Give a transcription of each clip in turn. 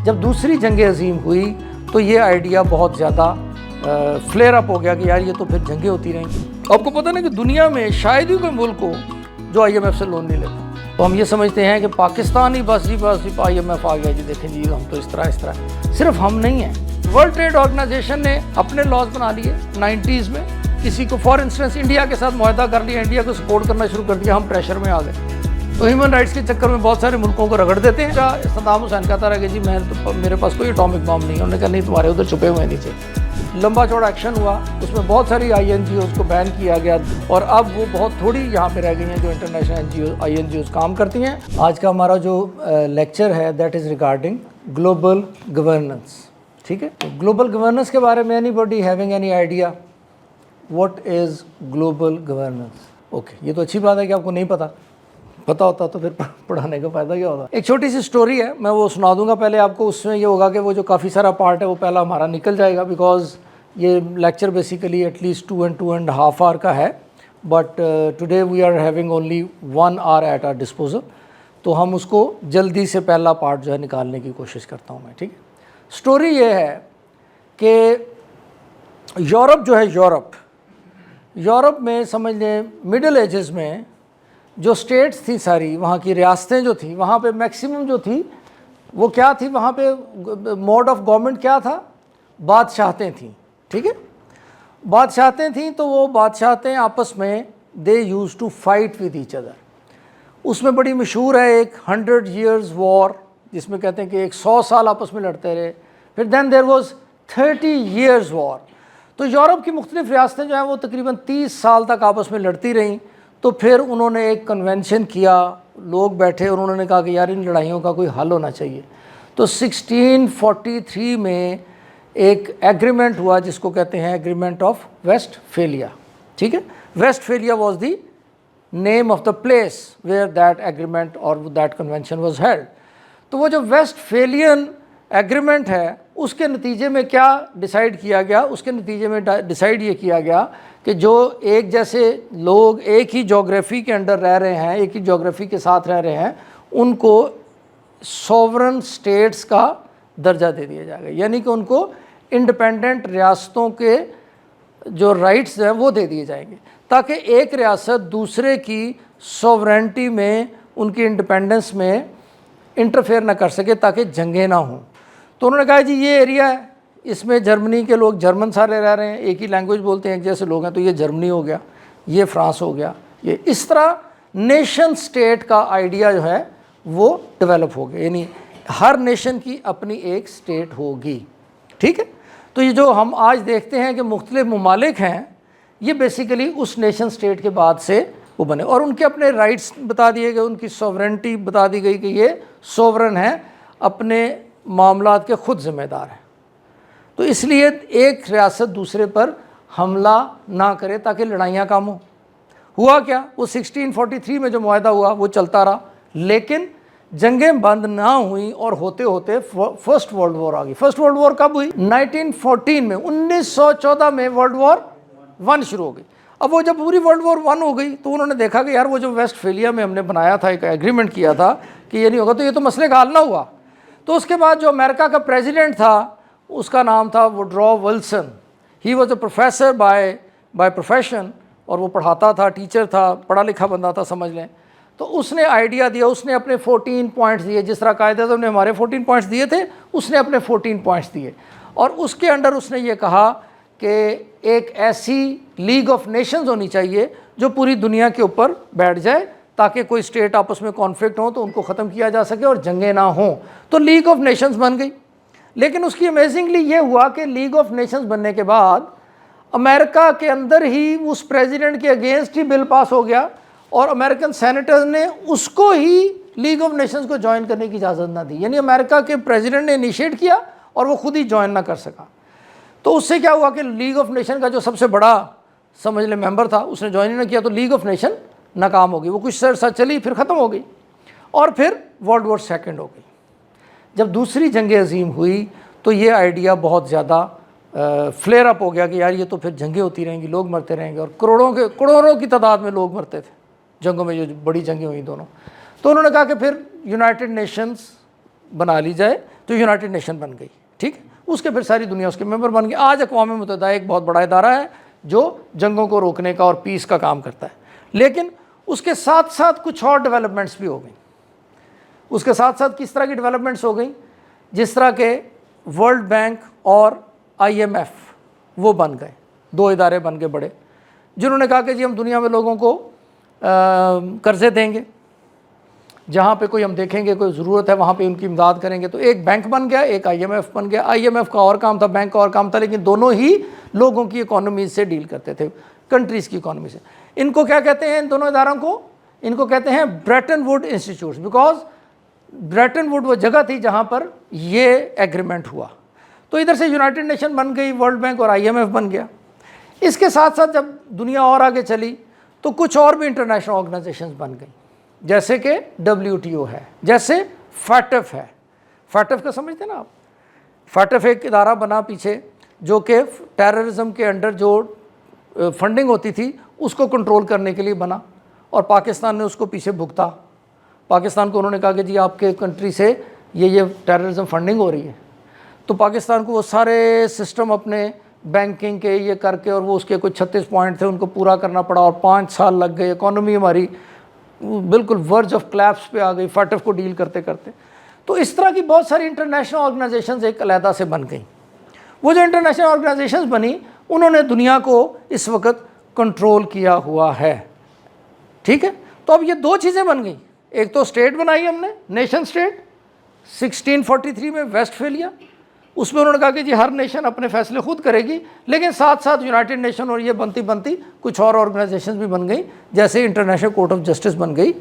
जब दूसरी जंग अजीम हुई तो ये आइडिया बहुत ज़्यादा फ्लेयर अप हो गया कि यार ये तो फिर जंगें होती रहेंगी। आपको पता ना कि दुनिया में शायद ही कोई मुल्क हो जो IMF से लोन नहीं लेता। तो हम ये समझते हैं कि पाकिस्तान ही बस IMF आ गया जी, देखें जी हम तो इस तरह। सिर्फ हम नहीं हैं, वर्ल्ड ट्रेड ऑर्गेनाइजेशन ने अपने लॉज बना लिए 90s में। किसी को फॉर इंस्टेंस इंडिया के साथ मुआहदा कर लिया, इंडिया को सपोर्ट करना शुरू कर दिया, हम प्रेशर में आ गए। तो ह्यूमन राइट्स के चक्कर में बहुत सारे मुल्कों को रगड़ देते हैं। सद्दाम हुसैन कहता रहा कि जी मेरे पास कोई एटॉमिक बम नहीं है। उन्होंने कहा नहीं, तुम्हारे उधर छुपे हुए नीचे। लंबा चौड़ा एक्शन हुआ, उसमें बहुत सारी INGOs को बैन किया गया और अब वो बहुत थोड़ी यहाँ पे रह गई हैं जो इंटरनेशनल INGOs काम करती हैं। आज का हमारा जो लेक्चर है that is regarding global governance. ठीक है, ग्लोबल गवर्नेंस के बारे में anybody having any idea what is global governance? Okay, ये तो अच्छी बात है कि आपको नहीं पता होता तो फिर पढ़ाने का फ़ायदा क्या होता। एक छोटी सी स्टोरी है, मैं वो सुना दूंगा पहले आपको। उसमें ये होगा कि वो जो काफ़ी सारा पार्ट है वो पहला हमारा निकल जाएगा, बिकॉज ये लेक्चर बेसिकली एटलीस्ट 2.5 आवर का है, but today we are having only 1 hour at our disposal. तो हम उसको जल्दी से पहला पार्ट जो है निकालने की कोशिश करता हूँ मैं। ठीक है, स्टोरी ये है कि यूरोप जो है, यूरोप में समझ लें मिडिल एजेस में जो स्टेट्स थी सारी, वहाँ की रियासतें जो थी, वहाँ पे मैक्सिमम जो थी वो क्या थी, वहाँ पे मोड ऑफ गवर्नमेंट क्या था, बादशाहतें थी। ठीक है, बादशाहतें थी, तो वो बादशाहतें आपस में they used to fight with each other. उसमें बड़ी मशहूर है एक 100 years वॉर, जिसमें कहते हैं कि 100 साल आपस में लड़ते रहे। फिर then there was 30 years war. तो यूरोप की मुख्तलिफ रियासतें जो हैं वो तकरीबन 30 साल तक आपस में लड़ती रहीं। तो फिर उन्होंने एक कन्वेंशन किया, लोग बैठे और उन्होंने कहा कि यार इन लड़ाइयों का कोई हल होना चाहिए। तो 1643 में एक एग्रीमेंट हुआ जिसको कहते हैं एग्रीमेंट ऑफ वेस्टफेलिया। ठीक है, Westphalia was the name of the place where that agreement और दैट कन्वेंशन वाज हेल्ड। तो वो जो वेस्टफेलियन एग्रीमेंट है उसके नतीजे में क्या डिसाइड किया गया, उसके नतीजे में डिसाइड ये किया गया कि जो एक जैसे लोग एक ही जोग्राफ़ी के अंडर रह रहे हैं, एक ही जोग्राफ़ी के साथ रह रहे हैं, उनको सॉवरन स्टेट्स का दर्जा दे दिया जाएगा। यानी कि उनको इंडिपेंडेंट रियासतों के जो राइट्स हैं वो दे दिए जाएंगे, ताकि एक रियासत दूसरे की सॉवरेंटी में, उनकी इंडिपेंडेंस में इंटरफेयर ना कर सके, ताकि जंगें ना हों। तो उन्होंने कहा जी ये एरिया है, इसमें जर्मनी के लोग जर्मन सारे रह रहे हैं, एक ही लैंग्वेज बोलते हैं, एक जैसे लोग हैं, तो ये जर्मनी हो गया, ये फ्रांस हो गया, ये इस तरह नेशन स्टेट का आइडिया जो है वो डेवलप हो गया। यानी हर नेशन की अपनी एक स्टेट होगी। ठीक है, तो ये जो हम आज देखते हैं कि मुख्तलिफ ममालिक हैं, ये बेसिकली उस नेशन स्टेट के बाद से वो बने और उनके अपने राइट्स बता दिए गए, उनकी सॉवरेंटी बता दी गई कि ये सोवरन है, अपने मामलात के खुद ज़िम्मेदार हैं। तो इसलिए एक रियासत दूसरे पर हमला ना करे ताकि लड़ाइयाँ कम हो। हुआ क्या, वो 1643 में जो मुआहदा हुआ वो चलता रहा, लेकिन जंगें बंद ना हुई और होते होते फर्स्ट वर्ल्ड वॉर आ गई। फर्स्ट वर्ल्ड वॉर कब हुई? 1914 में। 1914 में वर्ल्ड वॉर 1 शुरू हो गई। अब वो जब पूरी वर्ल्ड वॉर 1 हो गई तो उन्होंने देखा कि यार वो जो वेस्टफेलिया में हमने बनाया था, एक एग्रीमेंट किया था कि ये नहीं होगा, तो ये तो मसले का हल ना हुआ। तो उसके बाद जो अमेरिका का प्रेसिडेंट था उसका नाम था Woodrow Wilson. He was a professor by profession, और वो पढ़ाता था, टीचर था, पढ़ा लिखा बंदा था समझ लें। तो उसने आइडिया दिया, उसने अपने 14 पॉइंट्स दिए, जिस तरह कायदे ने हमारे 14 पॉइंट्स दिए थे, उसने अपने 14 पॉइंट्स दिए। और उसके अंडर उसने ये कहा कि एक ऐसी लीग ऑफ नेशंस होनी चाहिए जो पूरी दुनिया के ऊपर बैठ जाए, ताकि कोई स्टेट आपस में कॉन्फ्लिक्ट हो तो उनको ख़त्म किया जा सके और जंगें ना हों। तो लीग ऑफ नेशंस बन गई। लेकिन उसकी अमेजिंगली ये हुआ कि लीग ऑफ नेशंस बनने के बाद अमेरिका के अंदर ही उस प्रेसिडेंट के अगेंस्ट ही बिल पास हो गया और अमेरिकन सेनेटर्स ने उसको ही लीग ऑफ नेशंस को ज्वाइन करने की इजाज़त ना दी। यानी अमेरिका के प्रेसिडेंट ने इनिशिएट किया और वो खुद ही ज्वाइन ना कर सका। तो उससे क्या हुआ कि लीग ऑफ नेशन का जो सबसे बड़ा समझ ले मेंबर था उसने ज्वाइन ना किया, तो लीग ऑफ नेशन नाकाम हो गई। वो कुछ अर्सा चली, फिर ख़त्म हो गई और फिर वर्ल्ड वॉर 2 हो गई। जब दूसरी जंग अजीम हुई तो ये आइडिया बहुत ज़्यादा फ्लेयर अप हो गया कि यार ये तो फिर जंगें होती रहेंगी, लोग मरते रहेंगे, और करोड़ों की तादाद में लोग मरते थे जंगों में, जो बड़ी जंगें हुई दोनों। तो उन्होंने कहा कि फिर यूनाइटेड नेशंस बना ली जाए। तो यूनाइटेड नेशन बन गई, ठीक है। उसके फिर सारी दुनिया उसके मेंबर बन गई। आज अक़वाम मुत्तहिदा एक बहुत बड़ा इदारा है जो जंगों को रोकने का और पीस का काम करता है। लेकिन उसके साथ साथ कुछ और डेवलपमेंट्स भी हो गई। उसके साथ साथ किस तरह की डेवलपमेंट्स हो गई, जिस तरह के वर्ल्ड बैंक और IMF वो बन गए, 2 इदारे बन गए बड़े, जिन्होंने कहा कि जी हम दुनिया में लोगों को कर्ज़े देंगे, जहाँ पे कोई हम देखेंगे कोई ज़रूरत है वहाँ पे उनकी इमदाद करेंगे। तो एक बैंक बन गया, एक IMF बन गया। IMF का और काम था, बैंक का और काम था, लेकिन दोनों ही लोगों की इकोनॉमी से डील करते थे, कंट्रीज़ की इकोनॉमी से। इनको क्या कहते हैं, इन दोनों इदारों को, इनको कहते हैं Brayton would institutes, because Brayton would वो जगह थी जहाँ पर ये एग्रीमेंट हुआ। तो इधर से यूनाइटेड नेशन बन गई, वर्ल्ड बैंक और IMF बन गया। इसके साथ साथ जब दुनिया और आगे चली तो कुछ और भी इंटरनेशनल ऑर्गेनाइजेशंस बन गई, जैसे कि WTO है, जैसे FATF है। FATF का समझते ना आप? FATF एक इदारा बना पीछे जो कि टेररिज्म के अंडर जो फंडिंग होती थी उसको कंट्रोल करने के लिए बना, और पाकिस्तान ने उसको पीछे भुगता। पाकिस्तान को उन्होंने कहा कि जी आपके कंट्री से ये टेररिज्म फंडिंग हो रही है, तो पाकिस्तान को वो सारे सिस्टम अपने बैंकिंग के ये करके, और वो उसके कुछ 36 पॉइंट थे, उनको पूरा करना पड़ा, और 5 साल लग गए। इकॉनमी हमारी बिल्कुल वर्ज ऑफ क्लैप्स पे आ गई FATF को डील करते करते। तो इस तरह की बहुत सारी इंटरनेशनल ऑर्गेनाइजेशंस एक अलहदा से बन गई। वो जो इंटरनेशनल ऑर्गेनाइजेशंस बनी, उन्होंने दुनिया को इस वक्त कंट्रोल किया हुआ है, ठीक है। तो अब ये 2 चीज़ें बन गई, एक तो स्टेट बनाई हमने, नेशन स्टेट 1643 में वेस्टफेलिया, उसमें उन्होंने कहा कि जी हर नेशन अपने फैसले खुद करेगी, लेकिन साथ साथ यूनाइटेड नेशन और ये बनती बनती कुछ और ऑर्गेनाइजेशन भी बन गई, जैसे इंटरनेशनल कोर्ट ऑफ जस्टिस बन गई,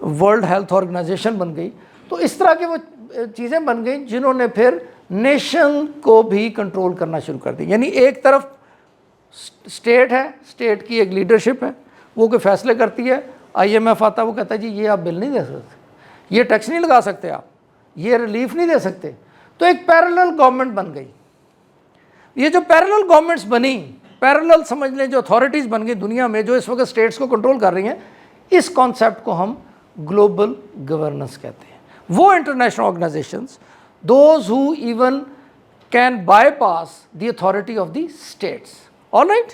वर्ल्ड हेल्थ ऑर्गेनाइजेशन बन गई। तो इस तरह की वो चीज़ें बन गई जिन्होंने फिर नेशन को भी कंट्रोल करना शुरू कर दी। यानी एक तरफ स्टेट है, स्टेट की एक लीडरशिप है, वो कोई फैसले करती है। IMF आता है, वो कहता है जी ये आप बिल नहीं दे सकते, ये टैक्स नहीं लगा सकते आप, ये रिलीफ नहीं दे सकते। तो एक पैरेलल गवर्नमेंट बन गई। ये जो पैरेलल गवर्नमेंट्स बनी, पैरेलल समझ लें जो अथॉरिटीज़ बन गई दुनिया में जो इस वक्त स्टेट्स को कंट्रोल कर रही हैं, इस कॉन्सेप्ट को हम ग्लोबल गवर्नेंस कहते हैं। वो international organisations, those who even can bypass the authority of the states. Alright,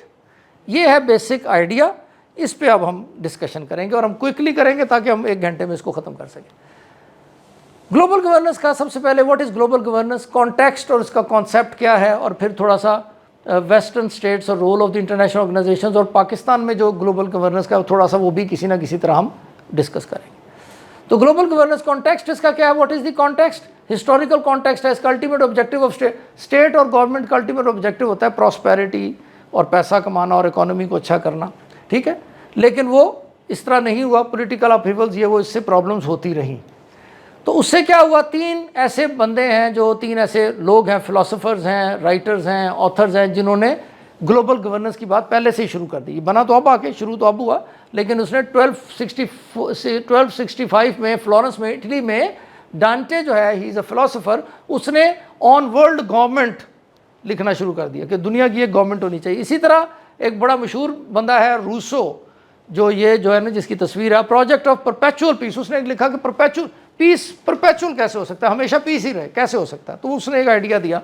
ये है बेसिक आइडिया। इस पे अब हम डिस्कशन करेंगे और हम क्विकली करेंगे ताकि हम 1 घंटे में इसको ख़त्म कर सकें। ग्लोबल गवर्नेंस का सबसे पहले what is global governance, context और इसका कॉन्सेप्ट क्या है, और फिर थोड़ा सा वेस्टर्न स्टेट्स और role of the international organisations, और पाकिस्तान में जो ग्लोबल गवर्नेंस का थोड़ा सा वो भी किसी ना किसी तरह हम डिस्कस करेंगे। तो ग्लोबल गवर्नेंस कॉन्टेक्स्ट इसका क्या है, what is the context, historical context है। इसका अल्टीमेट ऑब्जेक्टिव ऑफ स्टेट और गवर्नमेंट का अल्टीमेट ऑब्जेक्टिव होता है प्रॉस्पेरिटी और पैसा कमाना और इकोनॉमी को अच्छा करना, ठीक है। लेकिन वो इस तरह नहीं हुआ, पॉलिटिकल अपहीवल्स ये वो, इससे प्रॉब्लम्स होती रहीं। तो उससे क्या हुआ, 3 ऐसे बंदे हैं, जो 3 ऐसे लोग हैं, फिलोसोफर्स हैं, राइटर्स हैं, ऑथर्स हैं, जिन्होंने ग्लोबल गवर्नेंस की बात पहले से ही शुरू कर दी। बना तो अब आके, शुरू तो अब हुआ, लेकिन उसने 1265 में फ्लोरेंस में, इटली में, डांटे जो है, ही इज़ अ फिलोसोफर, उसने ऑन वर्ल्ड गवर्नमेंट लिखना शुरू कर दिया कि दुनिया की एक गवर्नमेंट होनी चाहिए। इसी तरह एक बड़ा मशहूर बंदा है रूसो, जो ये जो है ना, जिसकी तस्वीर है, प्रोजेक्ट ऑफ परपेचुअल पीस। उसने लिखा कि परपेचुअल पीस, परपेचुअल कैसे हो सकता है, हमेशा पीस ही रहे, कैसे हो सकता है। तो उसने एक आइडिया दिया।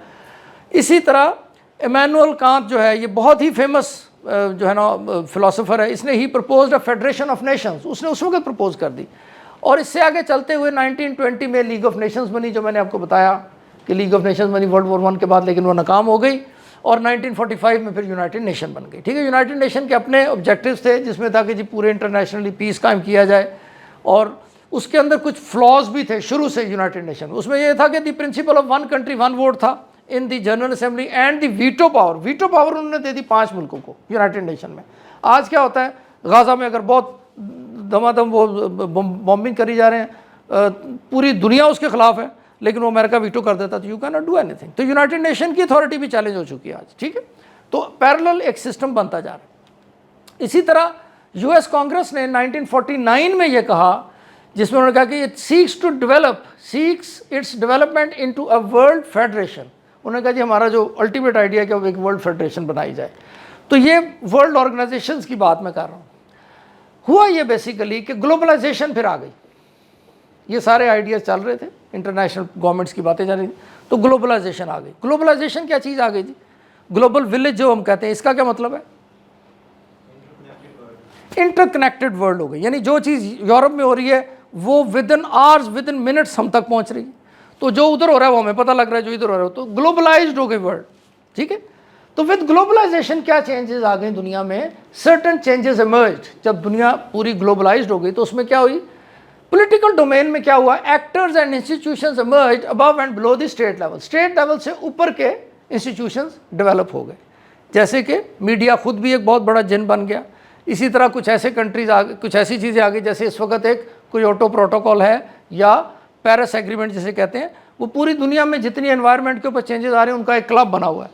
इसी तरह इमैनुअल कांट जो है, ये बहुत ही फेमस जो है ना फिलोसोफर है, इसने ही proposed a federation of nations, उसने उस वक्त प्रपोज कर दी। और इससे आगे चलते हुए 1920 में लीग ऑफ नेशंस बनी, जो मैंने आपको बताया कि लीग ऑफ नेशंस बनी वर्ल्ड वॉर 1 के बाद, लेकिन वो नाकाम हो गई। और 1945 में फिर यूनाइटेड नेशन बन गई, ठीक है। यूनाइटेड नेशन के अपने ऑब्जेक्टिव्स थे, जिसमें था कि जी पूरे इंटरनेशनली पीस कायम किया जाए, और उसके अंदर कुछ फ्लॉज भी थे शुरू से यूनाइटेड नेशन। उसमें यह था कि the principle of 1 country 1 vote था in the general assembly, and the veto power, veto power उन्होंने दे दी 5 मुल्कों को यूनाइटेड नेशन में। आज क्या होता है, गाज़ा में अगर बहुत धमाधम वो बॉम्बिंग करी जा रहे हैं, पूरी दुनिया उसके खिलाफ है, लेकिन वो अमेरिका वीटो कर देता, तो you can not do anything. तो यूनाइटेड नेशन की अथॉरिटी भी चैलेंज हो चुकी है आज, ठीक है। तो पैरेलल एक सिस्टम बनता जा रहा है। इसी तरह US कांग्रेस ने 1949 में ये कहा, जिसमें उन्होंने कहा कि it seeks its development into a world federation. उन्होंने कहा जी हमारा जो अल्टीमेट आइडिया है कि अब एक वर्ल्ड फेडरेशन बनाई जाए। तो ये वर्ल्ड ऑर्गेनाइजेशंस की बात मैं कर रहा हूँ। हुआ ये बेसिकली कि ग्लोबलाइजेशन फिर आ गई। ये सारे आइडियाज़ चल रहे थे, इंटरनेशनल गवर्नमेंट्स की बातें जा रही थी। तो ग्लोबलाइजेशन आ गई। ग्लोबलाइजेशन क्या चीज़ आ गई जी? ग्लोबल विलेज जो हम कहते हैं, इसका क्या मतलब है? इंटरकनेक्टेड वर्ल्ड हो गई। यानी जो चीज़ यूरोप में हो रही है वो with in hours, with in minutes हम तक पहुंच रही है। तो जो उधर हो रहा है वो हमें पता लग रहा है, जो इधर हो रहा है। तो ग्लोबलाइज्ड हो गई वर्ल्ड, ठीक है। तो विद ग्लोबलाइजेशन क्या चेंजेस आ गए दुनिया में? Certain changes emerged. जब दुनिया पूरी ग्लोबलाइज्ड हो गई तो उसमें क्या हुई? पॉलिटिकल डोमेन में क्या हुआ? Actors and institutions emerged above and below the state level. State level से ऊपर के इंस्टीट्यूशंस डेवलप हो गए। जैसे कि मीडिया खुद भी एक बहुत बड़ा जिन बन गया। इसी तरह कुछ ऐसे कंट्रीज आ गए, कुछ ऐसी चीज़ें आ गई जैसे इस वक्त एक क्योटो प्रोटोकॉल है या पेरिस एग्रीमेंट जिसे कहते हैं। वो पूरी दुनिया में जितनी एनवायरनमेंट के ऊपर चेंजेस आ रहे हैं उनका एक क्लब बना हुआ है।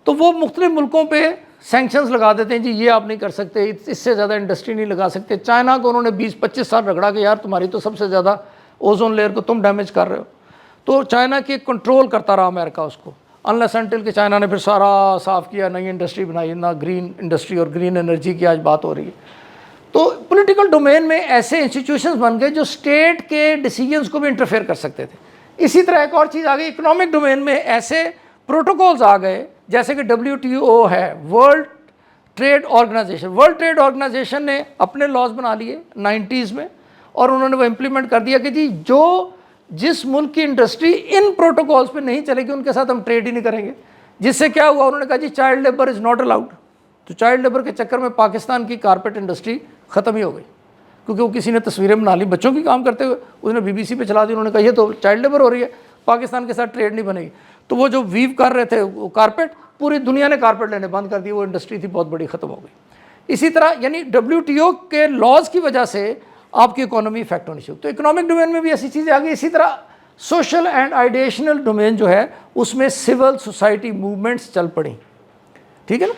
तो वो मुख्तलिफ मुल्कों पे सैंक्शंस लगा देते हैं जी, ये आप नहीं कर सकते, इससे ज़्यादा इंडस्ट्री नहीं लगा सकते। चाइना को उन्होंने 20-25 साल रगड़ा कि यार तुम्हारी तो सबसे ज़्यादा ओजोन लेयर को तुम डैमेज कर रहे हो। तो चाइना की कंट्रोल करता रहा अमेरिका उसको, अनलेस अनटिल कि चाइना ने फिर सारा साफ़ किया, नई इंडस्ट्री बनाई, ना ग्रीन इंडस्ट्री और ग्रीन एनर्जी की आज बात हो रही है। तो पॉलिटिकल डोमेन में ऐसे इंस्टीट्यूशंस बन गए जो स्टेट के डिसीजंस को भी इंटरफेयर कर सकते थे। इसी तरह एक और चीज़ आ गई, इकोनॉमिक डोमेन में ऐसे प्रोटोकॉल्स आ गए जैसे कि WTO है, world trade organisation. World trade organisation ने अपने लॉज बना लिए 90s में और उन्होंने वो इम्प्लीमेंट कर दिया कि जी जो जिस मुल्क की इंडस्ट्री इन प्रोटोकॉल्स पे नहीं चलेगी उनके साथ हम ट्रेड ही नहीं करेंगे। जिससे क्या हुआ? उन्होंने कहा जी child labour is not allowed. तो चाइल्ड लेबर के चक्कर में पाकिस्तान की कारपेट इंडस्ट्री ख़त्म ही हो गई, क्योंकि वो किसी ने तस्वीरें बना ली बच्चों की काम करते हुए, उसने BBC पे चला दी। उन्होंने कहा ये तो चाइल्ड लेबर हो रही है, पाकिस्तान के साथ ट्रेड नहीं बनेगी। तो वो जो वीव कर रहे थे वो कारपेट, पूरी दुनिया ने कारपेट लेने बंद कर दिए। वो इंडस्ट्री थी बहुत बड़ी, ख़त्म हो गई। इसी तरह यानी WTO के लॉज की वजह से आपकी इकोनॉमी इफेक्ट होनी चाहिए। तो इकोनॉमिक डोमेन में भी ऐसी चीज़ें आ गई। इसी तरह सोशल एंड आइडिएशनल डोमेन जो है उसमें सिविल सोसाइटी मूवमेंट्स चल पड़ी, ठीक है ना।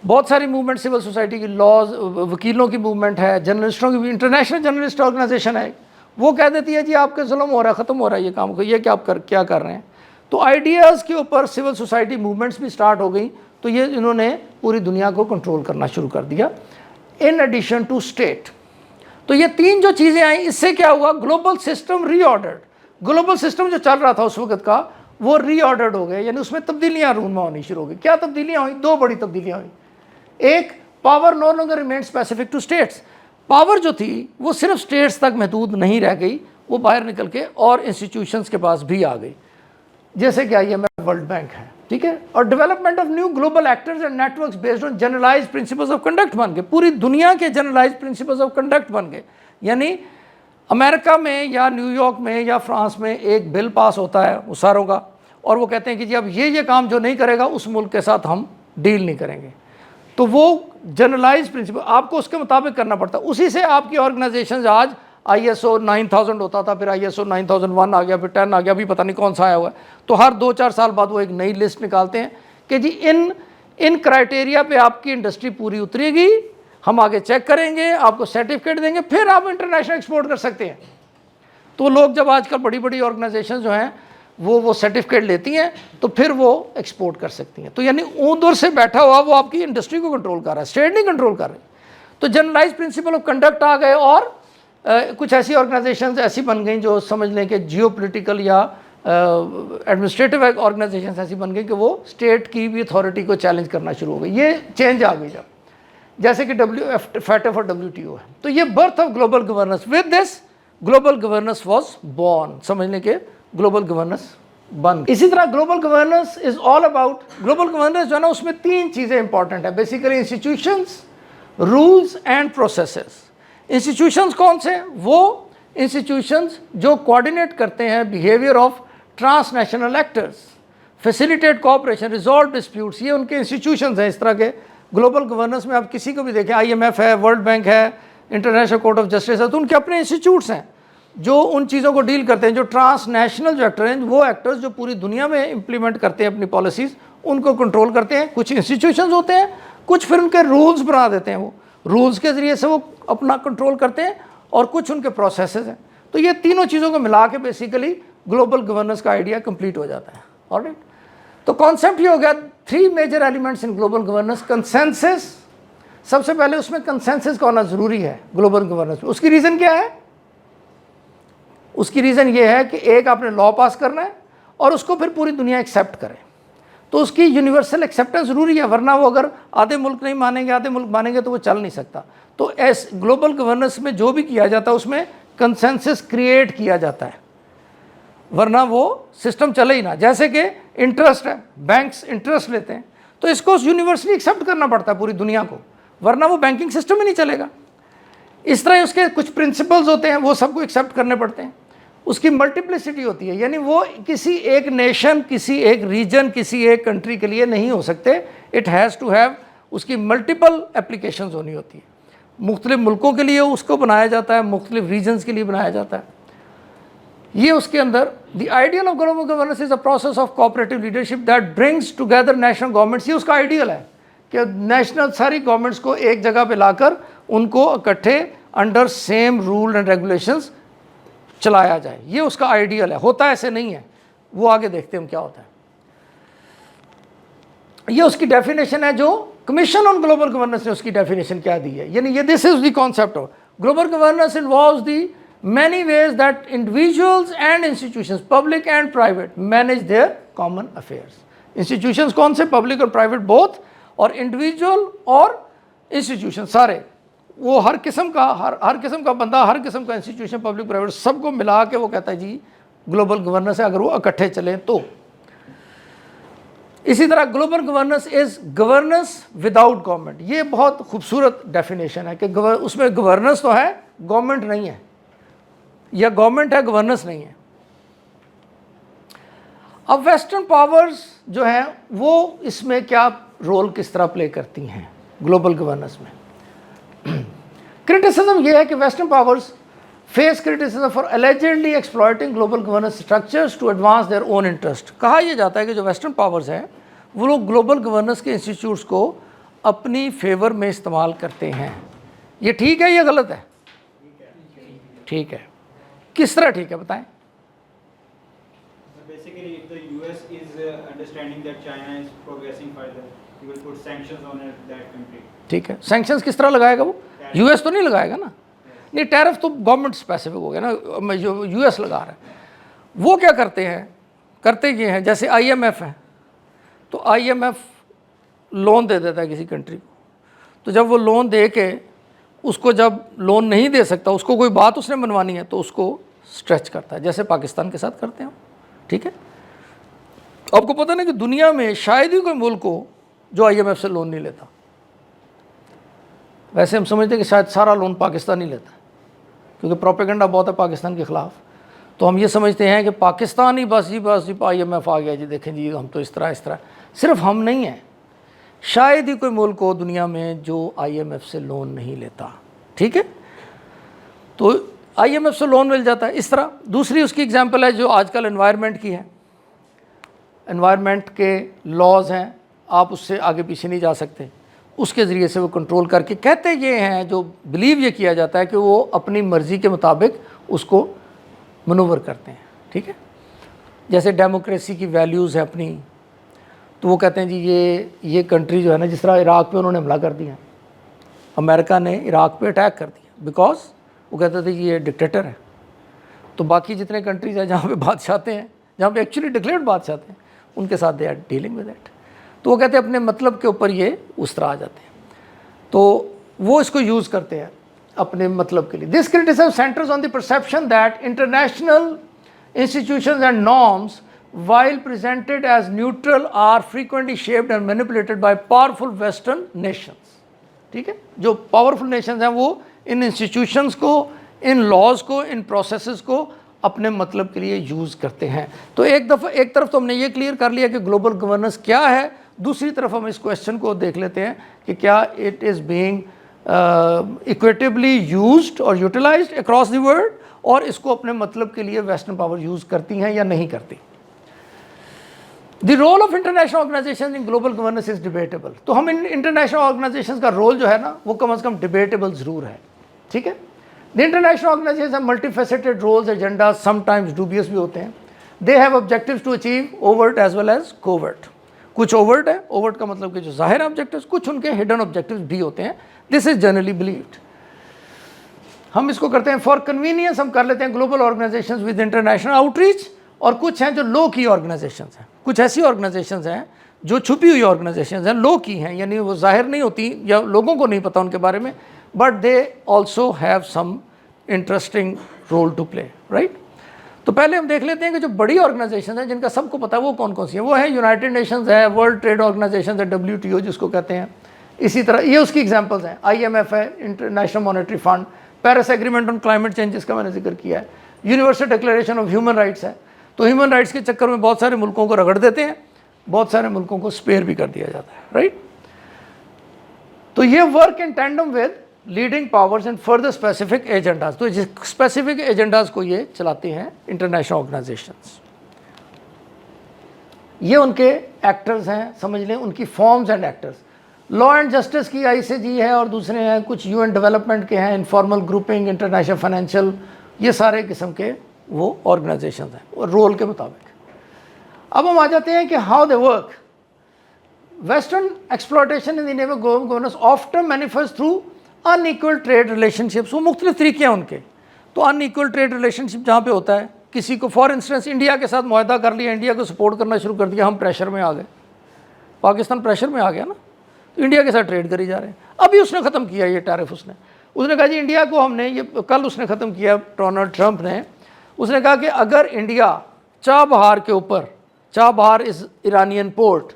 बहुत सारी मूवमेंट सिविल सोसाइटी की, लॉज, वकीलों की मूवमेंट है, जर्नलिस्टों की भी। इंटरनेशनल जर्नलिस्ट ऑर्गेनाइजेशन है, वो कह देती है जी आपके जुल्म हो रहा है, ख़त्म हो रहा है ये काम को, ये क्या कर रहे हैं। तो आइडियाज़ के ऊपर सिविल सोसाइटी मूवमेंट्स भी स्टार्ट हो गई। तो ये इन्होंने पूरी दुनिया को कंट्रोल करना शुरू कर दिया, इन एडिशन टू स्टेट। तो ये तीन जो चीज़ें आई, इससे क्या हुआ? Global system reordered. Global system जो चल रहा था उस वक्त का वो रीऑर्डर्ड हो गया, यानी उसमें तब्दीलियाँ रूनमा होनी शुरू हो गई। क्या तब्दीलियाँ हुई? दो बड़ी तब्दीलियाँ हुई। एक, power no longer remain specific to states. Power जो थी वो सिर्फ स्टेट्स तक महदूद नहीं रह गई, वो बाहर निकल के और इंस्टीट्यूशंस के पास भी आ गई, जैसे कि IMF, वर्ल्ड बैंक है, ठीक है। और development of new global actors and networks based on generalised principles of conduct बन गए। पूरी दुनिया के जनरलाइज्ड प्रिंसिपल्स ऑफ कंडक्ट बन गए। यानी अमेरिका में या न्यूयॉर्क में या फ्रांस में एक बिल पास होता है उस सारों का, और वो कहते हैं कि जी अब ये काम जो नहीं करेगा उस मुल्क के साथ हम डील नहीं करेंगे। तो वो जनरलाइज प्रिंसिपल आपको उसके मुताबिक करना पड़ता है। उसी से आपकी ऑर्गेनाइजेशन आज ISO 9000 होता था, फिर ISO 9001 आ गया, फिर 10 आ गया, अभी पता नहीं कौन सा आया हुआ है। तो हर 2-4 साल बाद वो एक नई लिस्ट निकालते हैं कि जी इन क्राइटेरिया पे आपकी इंडस्ट्री पूरी उतरेगी, हम आगे चेक करेंगे, आपको सर्टिफिकेट देंगे, फिर आप इंटरनेशनल एक्सपोर्ट कर सकते हैं। तो लोग जब आजकल बड़ी बड़ी ऑर्गेनाइजेशन जो हैं वो सर्टिफिकेट लेती हैं तो फिर वो एक्सपोर्ट कर सकती हैं। तो यानी उधर से बैठा हुआ वो आपकी इंडस्ट्री को कंट्रोल कर रहा है, स्टेट नहीं कंट्रोल कर रही। तो जनरलाइज प्रिंसिपल ऑफ कंडक्ट आ गए, और कुछ ऐसी ऑर्गेनाइजेशन ऐसी बन गई जो समझ लें कि जियो पोलिटिकल या एडमिनिस्ट्रेटिव ऑर्गेनाइजेशन ऐसी बन गई कि वो स्टेट की भी अथॉरिटी को चैलेंज करना शुरू हो गई। ये चेंज आ गई जब, जैसे कि FATF और WTO है। तो ये birth of global governance. With this global governance was born. समझ लें कि ग्लोबल गवर्नेंस बन। इसी तरह global governance is all about, global governance जो है ना उसमें तीन चीज़ें इंपॉर्टेंट है basically, institutions, rules and processes. Institutions कौन से? वो इंस्टीट्यूशंस जो कोऑर्डिनेट करते हैं behaviour of transnational actors, facilitate cooperation, resolve disputes, ये उनके इंस्टीट्यूशंस हैं। इस तरह के ग्लोबल गवर्नेंस में आप किसी को भी देखें, IMF है, वर्ल्ड बैंक है, इंटरनेशनल कोर्ट ऑफ जस्टिस है, तो उनके अपने इंस्टीट्यूट्स हैं जो उन चीज़ों को डील करते हैं। जो ट्रांसनेशनल जो एक्टर हैं, वो एक्टर्स जो पूरी दुनिया में इंप्लीमेंट करते हैं अपनी पॉलिसीज़, उनको कंट्रोल करते हैं। कुछ इंस्टीट्यूशंस होते हैं, कुछ फिर उनके रूल्स बना देते हैं, वो रूल्स के ज़रिए से वो अपना कंट्रोल करते हैं, और कुछ उनके प्रोसेसेस हैं। तो ये तीनों चीज़ों को मिला के बेसिकली ग्लोबल गवर्नेंस का आइडिया कंप्लीट हो जाता है। ऑलराइट, तो कॉन्सेप्ट ये हो गया, 3 major elements in global governance. Consensus, सबसे पहले उसमें कंसेंसस का होना ज़रूरी है ग्लोबल गवर्नेंस में। उसकी रीज़न क्या है? उसकी रीज़न ये है कि एक आपने लॉ पास करना है और उसको फिर पूरी दुनिया एक्सेप्ट करे, तो उसकी यूनिवर्सल एक्सेप्टेंस ज़रूरी है, वरना वो अगर आधे मुल्क नहीं मानेंगे आधे मुल्क मानेंगे तो वो चल नहीं सकता। तो एस ग्लोबल गवर्नेंस में जो भी किया जाता है उसमें कंसेंसस क्रिएट किया जाता है, वरना वो सिस्टम चले ही ना। जैसे कि इंटरेस्ट है, बैंक्स इंटरेस्ट लेते हैं तो इसको यूनिवर्सली एक्सेप्ट करना पड़ता है पूरी दुनिया को, वरना वो बैंकिंग सिस्टम ही नहीं चलेगा। इस तरह उसके कुछ प्रिंसिपल्स होते हैं वो सबको एक्सेप्ट करने पड़ते हैं। उसकी मल्टीप्लिसिटी होती है, यानी वो किसी एक नेशन, किसी एक रीजन, किसी एक कंट्री के लिए नहीं हो सकते। इट हैज़ टू हैव, उसकी मल्टीपल एप्लीकेशंस होनी होती है। मुख्तलिफ मुल्कों के लिए उसको बनाया जाता है, मुख्तलिफ रीजन्स के लिए बनाया जाता है। ये उसके अंदर the ideal of global governance is a process of cooperative leadership that brings together national governments. ये उसका आइडियल है कि नेशनल सारी गवर्नमेंट्स को एक जगह पे लाकर उनको इकट्ठे under same rule and regulations चलाया जाए। ये उसका आइडियल है, होता ऐसे नहीं है, वो आगे देखते हैं हम क्या होता है। ये उसकी डेफिनेशन है जो कमीशन ऑन ग्लोबल गवर्नेंस ने उसकी डेफिनेशन क्या दी है, यानी ये this is the concept of global governance involves the many ways that individuals and institutions, public and private, manage their common affairs. Institutions कौन से, public और private both, और individual और institution सारे, वो हर किस्म का बंदा, हर किस्म का इंस्टीट्यूशन, पब्लिक प्राइवेट, सबको मिला के वो कहता है जी ग्लोबल गवर्नेंस है, अगर वो इकट्ठे चलें तो। इसी तरह global governance is governance without government. ये बहुत खूबसूरत डेफिनेशन है कि उसमें गवर्नेंस तो है, गवर्नमेंट नहीं है, या गवर्नमेंट है गवर्नेंस नहीं है। अब वेस्टर्न पावर्स जो हैं वो इसमें क्या रोल किस तरह प्ले करती हैं ग्लोबल गवर्नेंस में। क्रिटिसिज्म ये है कि western powers face criticism for allegedly exploiting global governance structures to advance their own interest. कहा यह जाता है कि जो वेस्टर्न पावर्स हैं वो लोग ग्लोबल गवर्नेंस के इंस्टीट्यूट्स को अपनी फेवर में इस्तेमाल करते हैं। ये ठीक है या गलत है? ठीक है। किस तरह ठीक है बताएं? Basically, if the US is understanding that China is progressing further, he will put sanctions on that country. ठीक है, सैंक्शंस किस तरह लगाएगा वो? यूएस तो नहीं लगाएगा ना, नहीं, टैरिफ तो गवर्नमेंट स्पेसिफिक हो गया ना, जो यूएस लगा रहा है। वो क्या करते हैं, करते ये हैं, जैसे आईएमएफ है तो आईएमएफ लोन दे देता है किसी कंट्री को, तो जब वो लोन दे के उसको जब लोन नहीं दे सकता, उसको कोई बात उसने मनवानी है तो उसको स्ट्रेच करता है, जैसे पाकिस्तान के साथ करते हैं। ठीक है, आपको पता नहीं कि दुनिया में शायद ही कोई मुल्क हो जो आईएमएफ से लोन नहीं लेता। वैसे हम समझते हैं कि शायद सारा लोन पाकिस्तान ही लेता है, क्योंकि प्रोपेगेंडा बहुत है पाकिस्तान के ख़िलाफ़। तो हम ये समझते हैं कि पाकिस्तान ही बस जी आईएमएफ आ गया जी, देखें जी हम तो इस तरह। सिर्फ हम नहीं हैं, शायद ही कोई मुल्क हो दुनिया में जो आईएमएफ से लोन नहीं लेता। ठीक है, तो आईएमएफ से लोन मिल जाता है इस तरह। दूसरी उसकी एग्जांपल है जो आजकल एनवायरनमेंट की है। एनवायरनमेंट के लॉज हैं, आप उससे आगे पीछे नहीं जा सकते, उसके ज़रिए से वो कंट्रोल करके, कहते ये हैं, जो बिलीव ये किया जाता है कि वो अपनी मर्ज़ी के मुताबिक उसको मनूवर करते हैं। ठीक है, जैसे डेमोक्रेसी की वैल्यूज़ है अपनी, तो वो कहते हैं जी ये कंट्री जो है ना, जिस तरह इराक़ पे उन्होंने हमला कर दिया, अमेरिका ने इराक़ पे अटैक कर दिया, बिकॉज वो कहते थे ये डिक्टेटर है। तो बाकी जितने कंट्रीज़ हैं जहाँ पे बादशाह हैं, जहाँ पे एक्चुअली डिक्लेयर्ड बादशाह हैं, उनके साथ they are dealing with it. तो वो कहते हैं अपने मतलब के ऊपर ये उस तरह आ जाते हैं, तो वो इसको यूज़ करते हैं अपने मतलब के लिए। This criticism centres on the perception that international institutions and norms while presented as neutral are frequently shaped and manipulated by powerful western nations। ठीक है, जो पावरफुल नेशंस हैं वो इन इंस्टीट्यूशंस को, इन लॉज को, इन प्रोसेसेस को अपने मतलब के लिए यूज़ करते हैं। तो एक तरफ तो हमने ये क्लियर कर लिया कि ग्लोबल गवर्नेंस क्या है, दूसरी तरफ हम इस क्वेश्चन को देख लेते हैं कि क्या it is being equitably used और यूटिलाइज्ड अक्रॉस द वर्ल्ड, और इसको अपने मतलब के लिए वेस्टर्न पावर यूज़ करती हैं या नहीं करती। The role of international organisation in global governance is debatable. तो हम इन इंटरनेशनल ऑर्गेनाइजेशन का रोल जो है ना, वो कम से कम डिबेटेबल ज़रूर है। ठीक है, the international organisation multifaceted roles, agenda, sometimes dubious भी होते हैं। They have objectives to achieve overt as well as covert. कुछ ओवर्ट है, ओवर्ट का मतलब कि जो जाहिर ऑब्जेक्टिव्स, कुछ उनके हिडन ऑब्जेक्टिव्स भी होते हैं। This is generally believed. हम इसको करते हैं फॉर कन्वीनियंस, हम कर लेते हैं global organisations with international outreach, और कुछ हैं जो लो की ऑर्गेनाइजेशंस हैं। कुछ ऐसी ऑर्गेनाइजेशंस हैं जो छुपी हुई ऑर्गेनाइजेशंस हैं, लो की हैं, यानी वो जाहिर नहीं होती या लोगों को नहीं पता उनके बारे में, but they also have some interesting role to play, right. तो पहले हम देख लेते हैं कि जो बड़ी ऑर्गेनाइजेशन है जिनका सबको पता है वो कौन कौन सी है। वो है यूनाइटेड नेशंस है, वर्ल्ड ट्रेड ऑर्गेनाइजेशन है, WTO जिसको कहते हैं। इसी तरह ये उसकी एग्जांपल्स हैं, IMF है, international monetary fund, Paris agreement on climate change जिसका मैंने जिक्र किया है, universal declaration of human rights है। तो ह्यूमन राइट्स के चक्कर में बहुत सारे मुल्कों को रगड़ देते हैं, बहुत सारे मुल्कों को स्पेयर भी कर दिया जाता है, राइट। तो ये work in tandem with leading powers and further specific agendas. तो स्पेसिफिक एजेंडाज को ये चलाते हैं इंटरनेशनल ऑर्गेनाइजेशंस। ये उनके एक्टर्स हैं, समझ लें, उनकी forms and actors. Law and justice की ICJ है, और दूसरे हैं कुछ UN डेवलपमेंट के हैं, इनफॉर्मल ग्रुपिंग, इंटरनेशनल फाइनेंशियल, ये सारे किस्म के वो ऑर्गेनाइजेशंस हैं और रोल के मुताबिक। अब हम आ जाते हैं कि how they work. Western exploitation in the name of governance often manifest through unequal trade relationships. वो मुख्तलिफ तरीके हैं उनके। तो अनइक्वल ट्रेड रिलेशनशिप जहाँ पे होता है, किसी को फॉर इंस्टेंस इंडिया के साथ मुआहदा कर लिया, इंडिया को सपोर्ट करना शुरू कर दिया, हम प्रेशर में आ गए, पाकिस्तान प्रेशर में आ गया ना, तो इंडिया के साथ ट्रेड करी जा रहे हैं। अभी उसने ख़त्म किया ये टैरिफ, उसने कहा जी इंडिया को हमने ये कल उसने ख़त्म किया डोनाल्ड ट्रंप ने। उसने कहा कि अगर इंडिया चाबहार के ऊपर, चाबहार इज़ ईरानियन पोर्ट,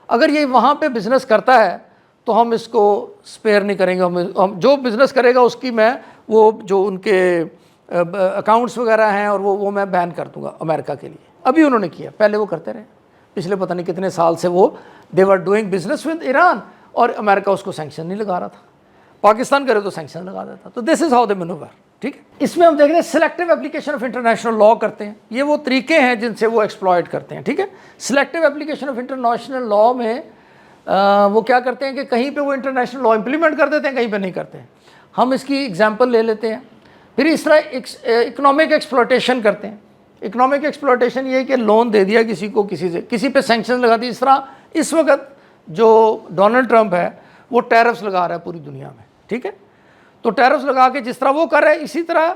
अगर ये वहाँ पे बिज़नेस करता है तो हम इसको स्पेयर नहीं करेंगे, हम जो बिज़नेस करेगा उसकी मैं वो जो उनके अकाउंट्स वगैरह हैं और वो मैं बैन कर दूंगा अमेरिका के लिए। अभी उन्होंने किया, पहले वो करते रहे, पिछले पता नहीं कितने साल से वो they were doing business with Iran, और अमेरिका उसको सैंक्शन नहीं लगा रहा था। पाकिस्तान करे तो सैंक्शन लगा देता। तो this is how they manoeuvre, ठीक है। इसमें हम देख रहे हैं selective application of international law करते हैं। ये वो तरीके हैं जिनसे वो एक्सप्लॉयट करते हैं, ठीक है। Selective application of international law में वो क्या करते हैं कि कहीं पे वो इंटरनेशनल लॉ इंप्लीमेंट कर देते हैं, कहीं पे नहीं करते हैं। हम इसकी एग्जांपल ले लेते हैं। फिर इस तरह इकोनॉमिक एक्सप्लॉयटेशन करते हैं। इकोनॉमिक एक्सप्लॉयटेशन ये है कि लोन दे दिया किसी को, किसी पे सैंक्शन लगा दी। इस तरह इस वक्त जो डोनाल्ड ट्रंप है वो टैरिफ्स लगा रहा है पूरी दुनिया में, ठीक है। तो टैरिफ्स लगा के जिस तरह वो कर रहे हैं, इसी तरह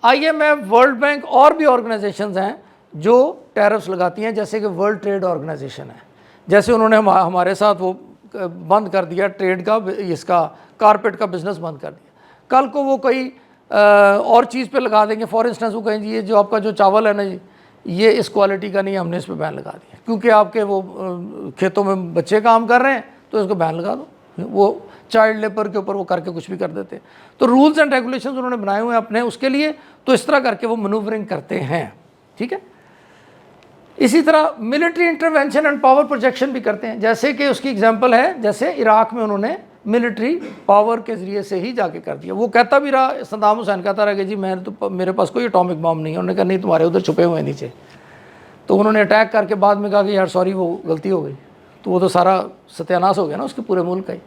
IMF, वर्ल्ड बैंक और भी ऑर्गेनाइजेशंस हैं जो टैरिफ्स लगाती हैं, जैसे कि वर्ल्ड ट्रेड ऑर्गेनाइजेशन है। जैसे उन्होंने हमारे साथ वो बंद कर दिया ट्रेड का, इसका कारपेट का बिज़नेस बंद कर दिया। कल को वो कोई और चीज़ पे लगा देंगे। फॉर इंस्टेंस वो कहेंगे ये जो आपका जो चावल है ना जी, ये इस क्वालिटी का नहीं, हमने इस पर बैन लगा दिया क्योंकि आपके वो खेतों में बच्चे काम कर रहे हैं, तो इसको बैन लगा दो। वो चाइल्ड लेबर के ऊपर वो करके कुछ भी कर देते हैं। तो रूल्स एंड रेगुलेशंस उन्होंने बनाए हुए हैं अपने उसके लिए, तो इस तरह करके वो मनूवरिंग करते हैं, ठीक है। इसी तरह military intervention and power projection भी करते हैं। जैसे कि उसकी एग्जांपल है, जैसे इराक में उन्होंने मिलिट्री पावर के ज़रिए से ही जाके कर दिया। वो कहता भी रहा, सद्दाम हुसैन कहता रहा कि जी मैं तो, मेरे पास कोई एटॉमिक बम नहीं है। उन्होंने कहा नहीं, तुम्हारे उधर छुपे हुए हैं नीचे। तो उन्होंने अटैक करके बाद में कहा कि यार सॉरी वो गलती हो गई। तो वो तो सारा सत्यानाश हो गया ना उसके पूरे मुल्क का ही।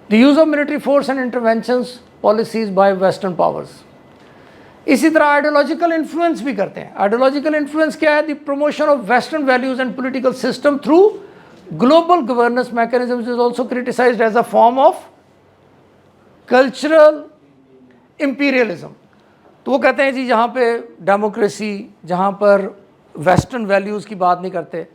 The use of military force and interventions policies by western powers. इसी तरह आइडियोलॉजिकल इन्फ्लुएंस भी करते हैं। आइडियोलॉजिकल इन्फ्लुएंस क्या है? The promotion of western values and political system through global governance mechanism is also criticised as a form of cultural imperialism. तो वो कहते हैं जी जहाँ पे डेमोक्रेसी, जहाँ पर वेस्टर्न वैल्यूज़ की बात नहीं करते,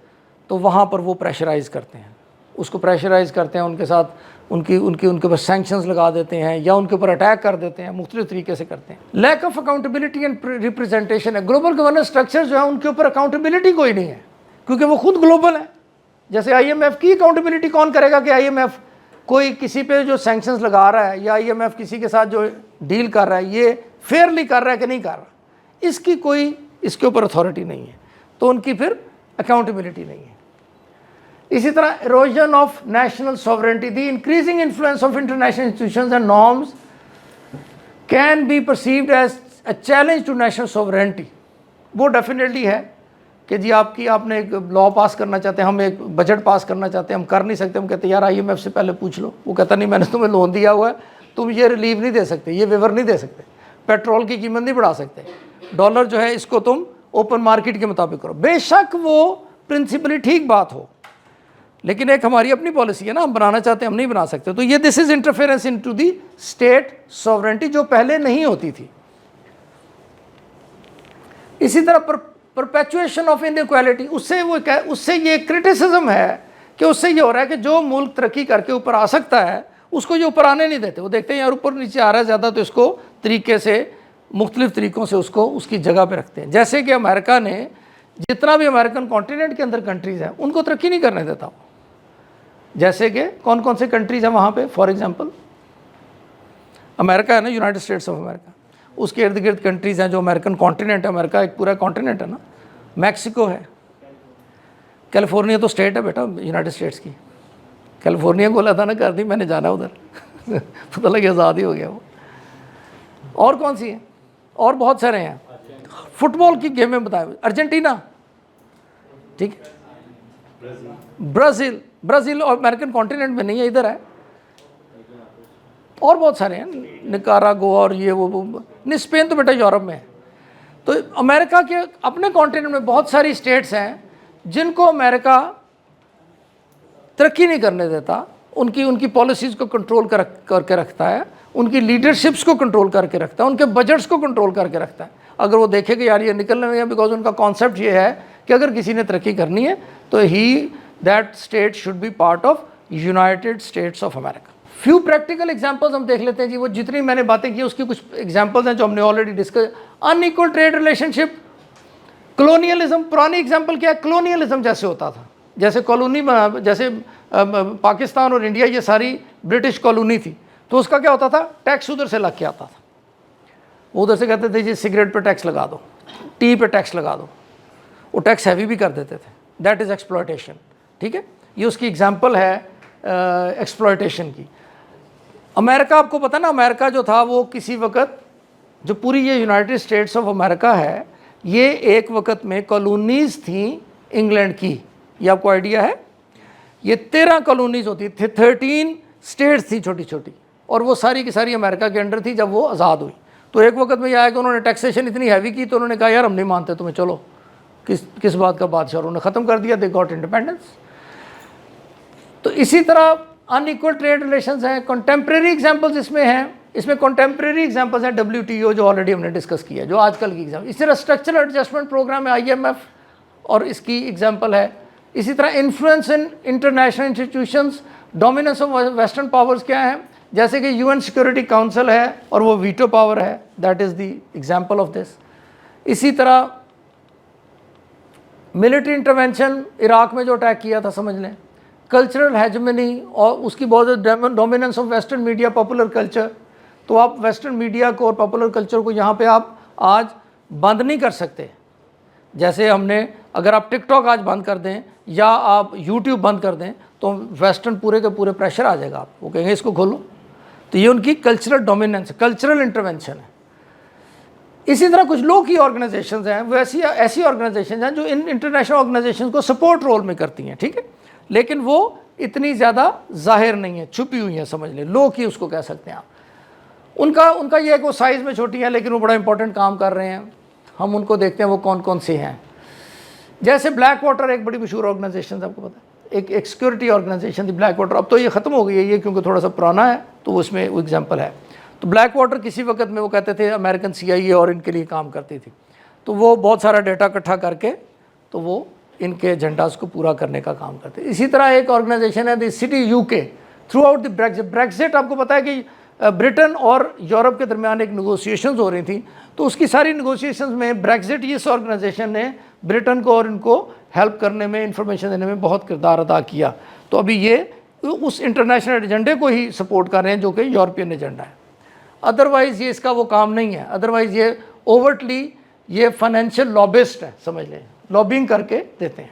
तो वहाँ पर वो प्रेशराइज़ करते हैं, उसको प्रेशराइज़ करते हैं, उनके साथ उनके ऊपर सैंक्शंस लगा देते हैं या उनके ऊपर अटैक कर देते हैं, मुख्तलिफ तरीके से करते हैं। Lack of accountability and representation है। ग्लोबल गवर्नेंस स्ट्रक्चर जो है उनके ऊपर अकाउंटेबिलिटी कोई नहीं है क्योंकि वो खुद ग्लोबल है। जैसे IMF की अकाउंटेबिलिटी कौन करेगा कि IMF कोई किसी पे जो सैंक्शंस लगा रहा है या IMF किसी के साथ जो डील कर रहा है ये फेयरली कर रहा है कि नहीं कर रहा, इसकी कोई इसके ऊपर अथॉरिटी नहीं है, तो उनकी फिर अकाउंटेबिलिटी नहीं है। इसी तरह erosion of national sovereignty, the increasing influence of international institutions and norms can be perceived as a challenge to national sovereignty. वो डेफिनेटली है कि जी आपने एक लॉ पास करना चाहते हैं, हम एक बजट पास करना चाहते हैं, हम कर नहीं सकते। हम कहते हैं यार IMF से पहले पूछ लो। वो कहता नहीं मैंने तुम्हें लोन दिया हुआ है, तुम ये रिलीफ नहीं दे सकते, ये वेवर नहीं दे सकते, पेट्रोल की कीमत नहीं बढ़ा सकते, डॉलर जो है इसको तुम ओपन मार्केट के मुताबिक करो। बेशक वो प्रिंसिपली ठीक बात हो, लेकिन एक हमारी अपनी पॉलिसी है ना, हम बनाना चाहते हैं, हम नहीं बना सकते। तो ये this is interference into the state sovereignty, जो पहले नहीं होती थी। इसी तरह परपेचुएशन ऑफ इनइक्वालिटी, उससे ये क्रिटिसिज्म है कि उससे ये हो रहा है कि जो मुल्क तरक्की करके ऊपर आ सकता है उसको ये ऊपर आने नहीं देते। वो देखते हैं यार ऊपर नीचे आ रहा है ज़्यादा, तो इसको तरीके से मुख्तलिफ तरीक़ों से उसको उसकी जगह पे रखते हैं। जैसे कि अमेरिका ने जितना भी अमेरिकन कॉन्टिनेंट के अंदर कंट्रीज़ हैं उनको तरक्की नहीं करने देता। जैसे कि कौन कौन से कंट्रीज़ हैं वहाँ पे, फॉर एग्जांपल अमेरिका है ना, यूनाइटेड स्टेट्स ऑफ अमेरिका, उसके इर्द गिर्द कंट्रीज़ हैं जो अमेरिकन कॉन्टिनेंट है। अमेरिका एक पूरा कॉन्टिनेंट है ना। मैक्सिको है, कैलिफोर्निया तो स्टेट है बेटा यूनाइटेड स्टेट्स की। कैलिफोर्निया बोला था ना, कर दी मैंने, जाना उधर पता लगे आज़ाद ही हो गया वो। और कौन सी है, और बहुत सारे हैं। फुटबॉल की गेम में बताए, अर्जेंटीना, ठीक है, ब्राज़ील और अमेरिकन कॉन्टिनेंट में नहीं है, इधर है। और बहुत सारे हैं, निकारागुआ और ये वो नहीं, स्पेन तो बेटा यूरोप में है। तो अमेरिका के अपने कॉन्टिनेंट में बहुत सारी स्टेट्स हैं जिनको अमेरिका तरक्की नहीं करने देता, उनकी पॉलिसीज़ को कंट्रोल करके रखता है, उनकी लीडरशिप्स को कंट्रोल करके रखता है, उनके बजट्स को कंट्रोल करके रखता है। अगर वो देखे कि यार ये निकलने में, बिकॉज उनका कॉन्सेप्ट ये है कि अगर किसी ने तरक्की करनी है तो that state should be part of United states of America. Few practical examples हम देख लेते हैं जी। वो जितनी मैंने बातें की उसकी कुछ एग्जांपल्स हैं जो हमने already discuss. Unequal trade relationship, colonialism. पुरानी एग्जांपल क्या है, कॉलोनियलिज्म जैसे होता था, जैसे कॉलोनी, जैसे पाकिस्तान और इंडिया ये सारी ब्रिटिश कॉलोनी थी, तो उसका क्या होता था, टैक्स उधर से लग के आता था। वो उधर से कहते थे जी सिगरेट पे टैक्स लगा दो, टी पे टैक्स लगा दो, वो टैक्स हैवी भी कर देते थे। दैट इज़ एक्सप्लॉयटेशन, ठीक है। ये उसकी एग्जांपल है एक्सप्लॉयटेशन की। अमेरिका, आपको पता ना, अमेरिका जो था वो किसी वक्त, जो पूरी ये यूनाइटेड स्टेट्स ऑफ अमेरिका है, ये एक वक्त में कॉलोनीज़ थी इंग्लैंड की। ये आपको आइडिया है? ये 13 कॉलोनीज़ होती थी, 13 स्टेट्स थी छोटी छोटी, और वो सारी की सारी अमेरिका के अंडर थी जब वो आज़ाद हुई। तो एक वक्त में यह आया कि उन्होंने टैक्सेशन इतनी हैवी की, तो उन्होंने कहा यार हम नहीं मानते तुम्हें, चलो किस बात का बादशाह, उन्होंने ख़त्म कर दिया, दे गॉट इंडिपेंडेंस। तो इसी तरह अनइक्वल ट्रेड रिलेशंस हैं। कंटेम्प्रेरी एग्जांपल्स इसमें हैं, इसमें कंटेम्प्रेरी एग्जांपल्स हैं WTO जो ऑलरेडी हमने डिस्कस किया, जो आजकल की एग्जाम्पल। इसी तरह स्ट्रक्चरल एडजस्टमेंट प्रोग्राम है, IMF, और इसकी एग्जांपल है। इसी तरह influence in international institutions, dominance of western powers क्या है, जैसे कि UN सिक्योरिटी काउंसिल है और वो वीटो पावर है, that is the example of this. इसी तरह मिलिट्री इंटरवेंशन, इराक में जो अटैक किया था, समझ लें। कल्चरल हेजमनी और उसकी बहुत dominance of western media, popular culture. तो आप वेस्टर्न मीडिया को और पॉपुलर कल्चर को यहाँ पे आप आज बंद नहीं कर सकते। जैसे हमने, अगर आप टिकटॉक आज बंद कर दें या आप यूट्यूब बंद कर दें तो वेस्टर्न पूरे के पूरे प्रेशर आ जाएगा, आप वो कहेंगे इसको खोलो। तो ये उनकी कल्चरल डोमिनेंस, कल्चरल इंटरवेंशन है। इसी तरह कुछ लो की ऑर्गेनाइजेशंस हैं, वो ऐसी ऑर्गेनाइजेशंस हैं जो इन इंटरनेशनल ऑर्गेनाइजेशंस को सपोर्ट रोल में करती हैं, ठीक है, लेकिन वो इतनी ज़्यादा जाहिर नहीं है, छुपी हुई है, समझ लें, लो की उसको कह सकते हैं आप। उनका ये है कि वो साइज़ में छोटी है लेकिन वो बड़ा इंपॉर्टेंट काम कर रहे हैं। हम उनको देखते हैं वो कौन कौन से हैं। जैसे ब्लैक वाटर एक बड़ी मशहूर ऑर्गेनाइजेशन है, आपको पता है, एक सिक्योरिटी ऑर्गेनाइजेशन थी ब्लैक वाटर। अब तो ये ख़त्म हो गई है ये, क्योंकि थोड़ा सा पुराना है, तो उसमें वो एग्जाम्पल है। तो ब्लैक वाटर किसी वक्त में वो कहते थे अमेरिकन CIA और इनके लिए काम करती थी। तो वो बहुत सारा डेटा इकट्ठा करके तो वो इनके एजेंडाज को पूरा करने का काम करते। इसी तरह एक ऑर्गेनाइजेशन है the city UK through out the Brexit. आपको पता है कि ब्रिटेन और यूरोप के दरमियान एक नेगोशिएशंस हो रही थी, तो उसकी सारी नेगोशिएशंस में ब्रेक्जिट, इस ऑर्गेनाइजेशन ने ब्रिटेन को और इनको हेल्प करने में, इंफॉर्मेशन देने में बहुत किरदार अदा किया। तो अभी ये उस इंटरनेशनल एजेंडे को ही सपोर्ट कर रहे हैं जो कि यूरोपियन एजेंडा है। अदरवाइज़ ये इसका वो काम नहीं है। अदरवाइज़ ये ओवरटली ये फाइनेंशियल लॉबिस्ट है, समझ लें, लॉबिंग करके देते हैं।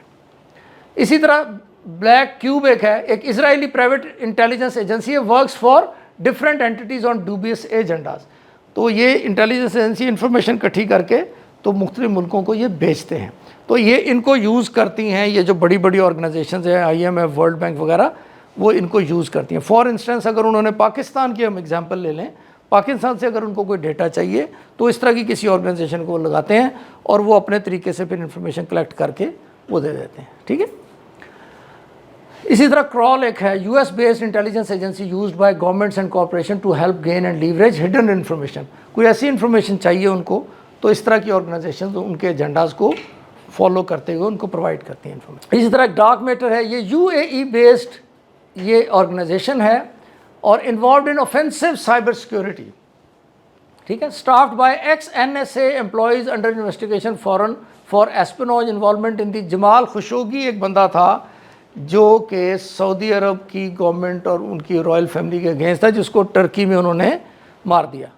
इसी तरह ब्लैक क्यूब एक है, एक इजरायली प्राइवेट इंटेलिजेंस एजेंसी है, works for different entities on dubious agendas. तो ये इंटेलिजेंस एजेंसी इंफॉर्मेशन इकट्ठी करके तो मुख्तलिफ मुल्कों को ये बेचते हैं। तो ये इनको यूज़ करती हैं, ये जो बड़ी बड़ी ऑर्गेनाइजेशंस हैं, IMF, वर्ल्ड बैंक वगैरह, वो इनको यूज़ करती हैं। फॉर इंस्टेंस अगर उन्होंने पाकिस्तान की हम एग्जांपल ले लें, पाकिस्तान से अगर उनको कोई डेटा चाहिए तो इस तरह की किसी ऑर्गेनाइजेशन को लगाते हैं और वो अपने तरीके से फिर इंफॉर्मेशन कलेक्ट करके वो दे देते हैं, ठीक है। इसी तरह क्रॉल एक है, US based intelligence agency used by governments and corporation to help gain and leverage hidden information. कोई ऐसी इन्फॉर्मेशन चाहिए उनको तो इस तरह की ऑर्गेनाइजेशन उनके एजेंडाज को फॉलो करते हुए उनको प्रोवाइड करती हैं इन्फॉर्मेशन। इसी तरह डार्क मैटर है, ये यूएई बेस्ड ये ऑर्गेनाइजेशन है और involve in offensive cyber security, ठीक है, staffed by ex NSA employees under investigation for espionage involvement in the. Jamal Khashoggi एक बंदा था जो कि सऊदी अरब की गवर्नमेंट और उनकी रॉयल फैमिली के अगेंस्ट था, जिसको टर्की में उन्होंने मार दिया।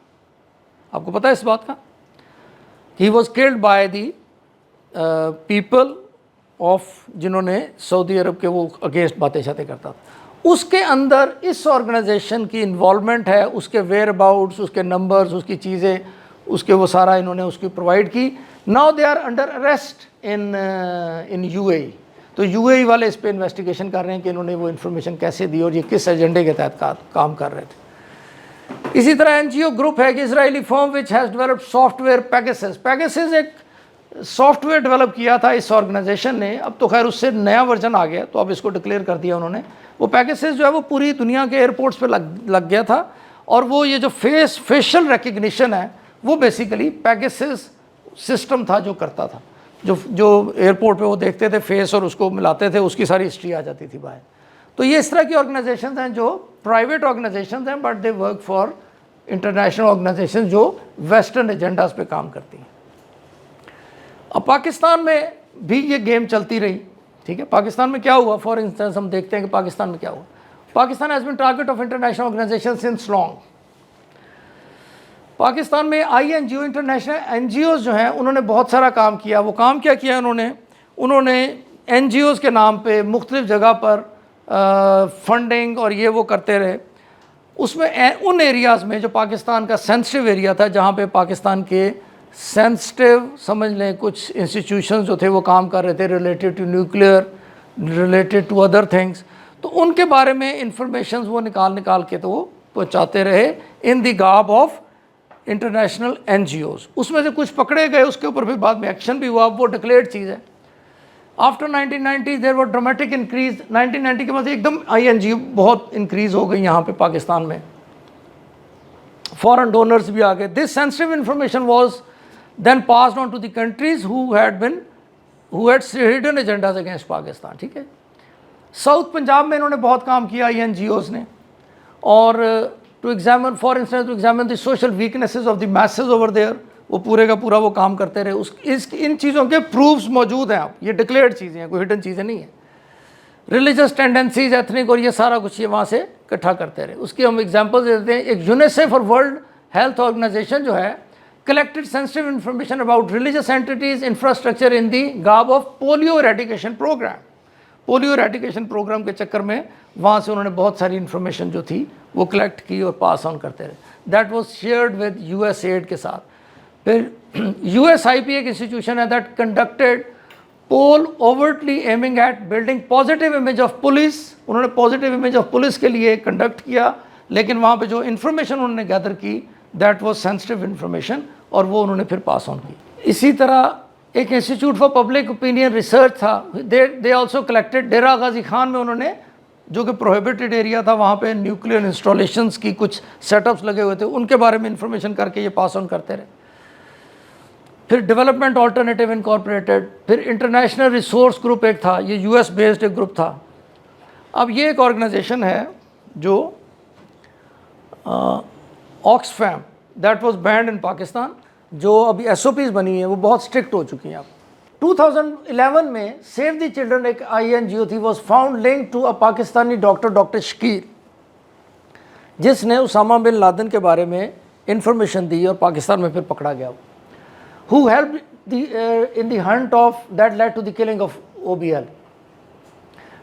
आपको पता है इस बात का? He was killed by the people of जिन्होंने सऊदी अरब के वो अगेंस्ट बातें शातें करता था। उसके अंदर इस ऑर्गेनाइजेशन की इन्वॉल्वमेंट है, उसके वेयर अबाउट्स, उसके नंबर्स, उसकी चीज़ें, उसके वो सारा इन्होंने उसकी प्रोवाइड की। Now they are under arrest in UAE। तो UAE वाले इस पे इन्वेस्टिगेशन कर रहे हैं कि इन्होंने वो इन्फॉर्मेशन कैसे दी और ये किस एजेंडे के तहत काम कर रहे थे। इसी तरह NGO ग्रुप है कि Israeli firm which has developed software Pegasus. Pegasus एक सॉफ्टवेयर डेवलप किया था इस ऑर्गेनाइजेशन ने, अब तो खैर उससे नया वर्जन आ गया तो अब इसको डिक्लेयर कर दिया उन्होंने। वो पेगासस जो है वो पूरी दुनिया के एयरपोर्ट्स पे लग गया था और वो ये जो फेशियल रिकग्निशन है वो बेसिकली पेगासस सिस्टम था जो करता था। जो एयरपोर्ट पे वो देखते थे फेस और उसको मिलाते थे, उसकी सारी हिस्ट्री आ जाती थी बाहर। तो ये इस तरह की ऑर्गेनाइजेशंस हैं जो प्राइवेट ऑर्गेनाइजेशंस हैं but they work for international organisations जो वेस्टर्न एजेंडाज पे काम करती हैं। अब पाकिस्तान में भी ये गेम चलती रही, ठीक है। पाकिस्तान में क्या हुआ, फॉर इंस्टेंस हम देखते हैं कि पाकिस्तान में क्या हुआ। Pakistan has been target of international organisation since long. Pakistan में INGO इंटरनेशनल NGOs जो हैं उन्होंने बहुत सारा काम किया। वो काम क्या किया उन्होंने NGOs के नाम पे मुख्तलिफ जगह पर फंडिंग और ये वो करते रहे। उसमें उन एरियाज़ में जो पाकिस्तान का सेंसिटिव एरिया था, जहाँ पे पाकिस्तान के सेंसिटिव समझ लें कुछ इंस्टीट्यूशंस जो थे वो काम कर रहे थे related to nuclear, related to other things, तो उनके बारे में इंफॉर्मेशन वो निकाल के तो वो पहुँचाते रहे in the garb of international NGOs। उसमें से कुछ पकड़े गए, उसके ऊपर फिर बाद में एक्शन भी हुआ, वो डिक्लेयर्ड चीज़ है। After 1990 there were dramatic increase. 1990 के बाद एकदम INGO बहुत इंक्रीज़ हो गई यहाँ पे पाकिस्तान में, फॉरेन डोनर्स भी आ गए। This sensitive information was then passed on to the countries who had hidden agendas against Pakistan, ठीक है। साउथ पंजाब में इन्होंने बहुत काम किया INGOs ने, और to examine for instance to examine the social weaknesses of the message over there, वो पूरे का पूरा वो काम करते रहे। इन चीज़ों के प्रूफ्स मौजूद हैं, ये डिक्लेयर्ड चीज़ें हैं, कोई हिडन चीज़ें नहीं है। रिलीजियस टेंडेंसीज, एथनिक और ये सारा कुछ ये वहाँ से इकट्ठा करते रहे। उसकी हम एग्जांपल देते हैं। एक यूनिसेफ और वर्ल्ड हेल्थ ऑर्गेनाइजेशन जो है collected sensitive information about religious entities infrastructure in the garb of polio eradication programme. Polio eradication programme के चक्कर में वहाँ से उन्होंने बहुत सारी इन्फॉर्मेशन जो थी वो कलेक्ट की और पास ऑन करते रहे। That was shared with USAID के साथ। फिर USIP एक इंस्टीट्यूशन है that conducted poll overtly aiming at building positive image of police. उन्होंने पॉजिटिव इमेज ऑफ पुलिस के लिए कंडक्ट किया, लेकिन वहाँ पे जो इन्फॉर्मेशन उन्होंने गैदर की दैट वाज सेंसिटिव इन्फॉर्मेशन, और वो उन्होंने फिर पास ऑन की। इसी तरह एक institute for public opinion research था, दे आल्सो कलेक्टेड। डेरा गाजी खान में उन्होंने, जो कि प्रोहिबिटेड एरिया था, वहाँ पे न्यूक्लियर इंस्टॉलेशंस की कुछ सेटअप्स लगे हुए थे, उनके बारे में इंफॉर्मेशन करके ये पास ऑन करते रहे। फिर डेवलपमेंट ऑल्टरनेटिव इनकॉर्पोरेटेड, फिर इंटरनेशनल रिसोर्स ग्रुप एक था, ये US बेस्ड एक ग्रुप था। अब ये एक ऑर्गेनाइजेशन है जो ऑक्सफैम, दैट वाज बैंड इन पाकिस्तान, जो अभी SOPs बनी है वो बहुत स्ट्रिक्ट हो चुकी हैं अब। 2011 में सेव द चिल्ड्रन एक INGO थी, was found link to a Pakistani doctor Shakil, जिसने उसामा बिन लादेन के बारे में इंफॉर्मेशन दी और पाकिस्तान में फिर पकड़ा गया। who helped in the hunt of that led to the killing of OBL.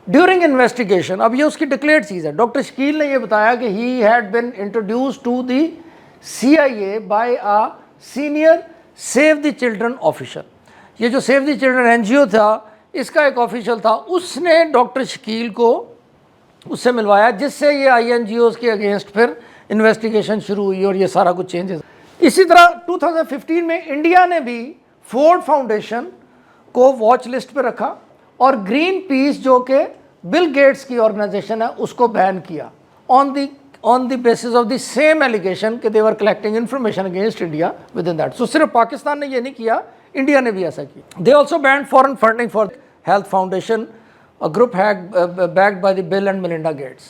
During investigation, अब ये उसकी डिक्लेयर्ड चीज़ है, डॉक्टर शकील ने ये बताया कि he had been introduced to the CIA by a senior Save the Children official. ये जो Save the Children NGO था, इसका एक ऑफिशियल था, उसने डॉक्टर शकील को उससे मिलवाया, जिससे ये INGOs के अगेंस्ट फिर इन्वेस्टिगेशन शुरू हुई और ये सारा कुछ चेंजेस। इसी तरह 2015 में इंडिया ने भी फोर्ड फाउंडेशन को वॉच लिस्ट पे रखा, और ग्रीन पीस जो कि बिल गेट्स की ऑर्गेनाइजेशन है उसको बैन किया on the basis of the same allegation कि they were collecting information against India within that. So सिर्फ पाकिस्तान ने ये नहीं किया, इंडिया ने भी ऐसा किया। They also banned foreign funding for health foundation, a group backed by the Bill and Melinda Gates.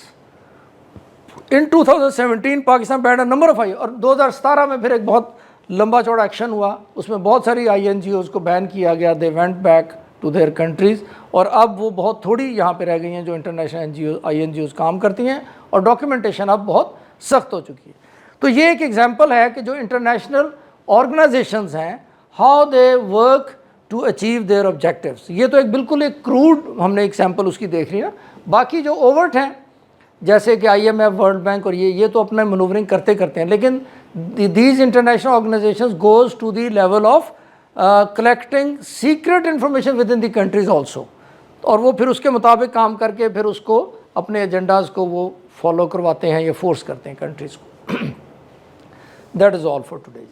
In 2017 Pakistan banned a number of I, और 2017 में फिर एक बहुत लंबा चौड़ा एक्शन हुआ, उसमें बहुत सारी INGOs को बैन किया गया। They went back to their countries, और अब वो बहुत थोड़ी यहाँ पे रह गई हैं जो इंटरनेशनल INGOs काम करती हैं, और डॉक्यूमेंटेशन अब बहुत सख्त हो चुकी है। तो ये एक एग्जांपल है कि जो इंटरनेशनल ऑर्गेनाइजेशंस हैं, how they work to achieve their objectives. ये तो एक बिल्कुल एक क्रूड हमने एग्जांपल उसकी देख ली ना। बाकी जो ओवर्ट हैं जैसे कि IMF, वर्ल्ड बैंक और ये तो अपना मनूवरिंग करते हैं, लेकिन these international organisations goes to the level of collecting secret information within the countries also, और वो फिर उसके मुताबिक काम करके फिर उसको अपने एजेंडाज को वो फॉलो करवाते हैं या फोर्स करते हैं कंट्रीज़ को। That is all for today.